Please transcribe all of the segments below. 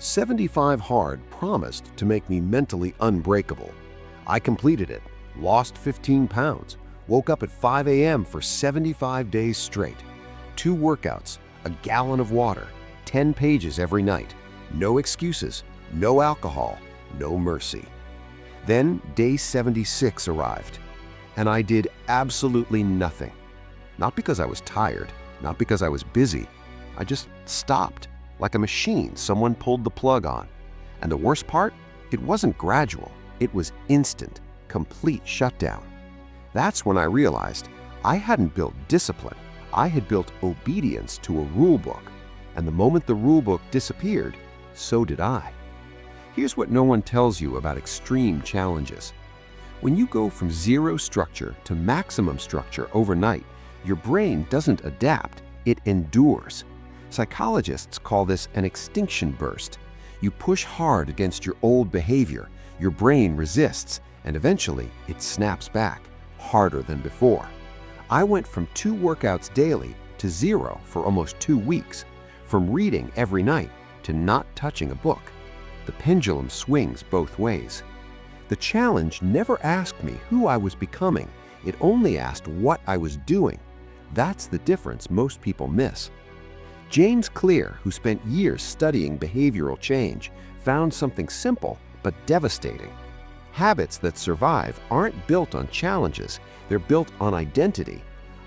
75 Hard promised to make me mentally unbreakable. I completed it, lost 15 pounds, woke up at 5 a.m. for 75 days straight. 2 workouts, a gallon of water, 10 pages every night. No excuses, no alcohol, no mercy. Then day 76 arrived, and I did absolutely nothing. Not because I was tired, not because I was busy. I just stopped. Like a machine someone pulled the plug on. And the worst part? It wasn't gradual. It was instant, complete shutdown. That's when I realized I hadn't built discipline. I had built obedience to a rule book. And the moment the rule book disappeared, so did I. Here's what no one tells you about extreme challenges. When you go from zero structure to maximum structure overnight, your brain doesn't adapt, it endures. Psychologists call this an extinction burst. You push hard against your old behavior, your brain resists, and eventually it snaps back, harder than before. I went from 2 workouts daily to 0 for almost 2 weeks, from reading every night to not touching a book. The pendulum swings both ways. The challenge never asked me who I was becoming, it only asked what I was doing. That's the difference most people miss. James Clear, who spent years studying behavioral change, found something simple but devastating. Habits that survive aren't built on challenges, they're built on identity.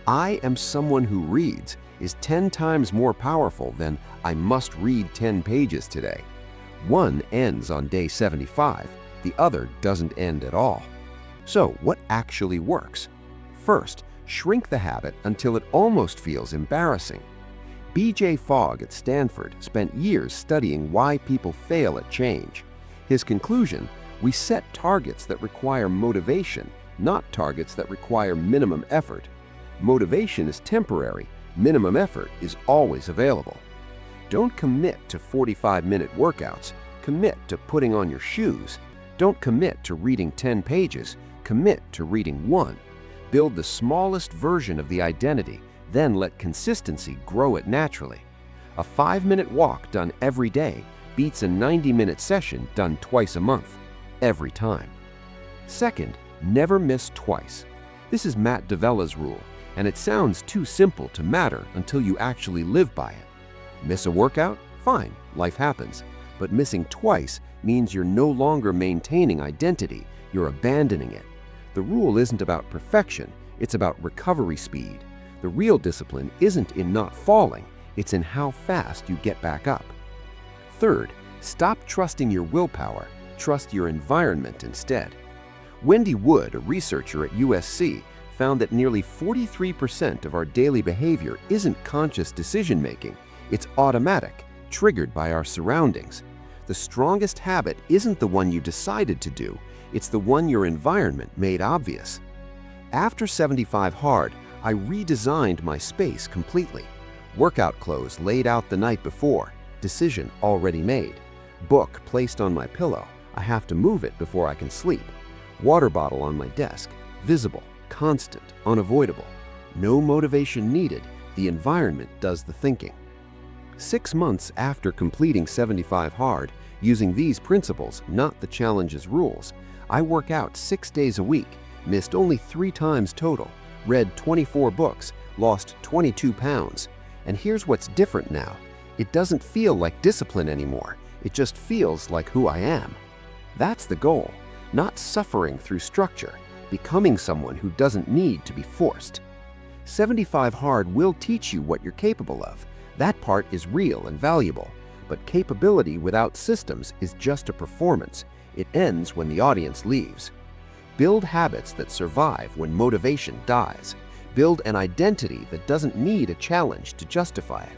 I am someone who reads is 10 times more powerful than I must read 10 pages today. One ends on day 75, the other doesn't end at all. So what actually works? First, shrink the habit until it almost feels embarrassing. B.J. Fogg at Stanford spent years studying why people fail at change. His conclusion: we set targets that require motivation, not targets that require minimum effort. Motivation is temporary, minimum effort is always available. Don't commit to 45-minute workouts, commit to putting on your shoes. Don't commit to reading 10 pages, commit to reading 1. Build the smallest version of the identity, then let consistency grow it naturally. A 5-minute walk done every day beats a 90-minute session done twice a month, every time. Second, never miss twice. This is Matt D'Avella's rule, and it sounds too simple to matter until you actually live by it. Miss a workout? Fine, life happens. But missing twice means you're no longer maintaining identity, you're abandoning it. The rule isn't about perfection, it's about recovery speed. The real discipline isn't in not falling, it's in how fast you get back up. Third, stop trusting your willpower, trust your environment instead. Wendy Wood, a researcher at USC, found that nearly 43% of our daily behavior isn't conscious decision-making, it's automatic, triggered by our surroundings. The strongest habit isn't the one you decided to do, it's the one your environment made obvious. After 75 Hard, I redesigned my space completely. Workout clothes laid out the night before, decision already made. Book placed on my pillow, I have to move it before I can sleep. Water bottle on my desk, visible, constant, unavoidable. No motivation needed, the environment does the thinking. 6 months after completing 75 Hard, using these principles, not the challenge's rules, I work out 6 days a week, missed only 3 times total, read 24 books, lost 22 pounds. And here's what's different now. It doesn't feel like discipline anymore. It just feels like who I am. That's the goal, not suffering through structure, becoming someone who doesn't need to be forced. 75 Hard will teach you what you're capable of. That part is real and valuable. But capability without systems is just a performance. It ends when the audience leaves. Build habits that survive when motivation dies. Build an identity that doesn't need a challenge to justify it.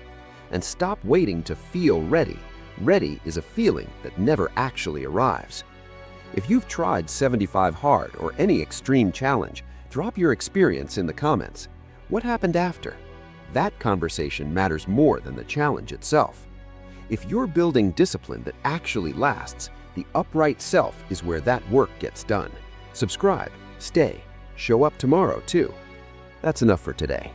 And stop waiting to feel ready. Ready is a feeling that never actually arrives. If you've tried 75 Hard or any extreme challenge, drop your experience in the comments. What happened after? That conversation matters more than the challenge itself. If you're building discipline that actually lasts, the upright self is where that work gets done. Subscribe, stay, show up tomorrow too. That's enough for today.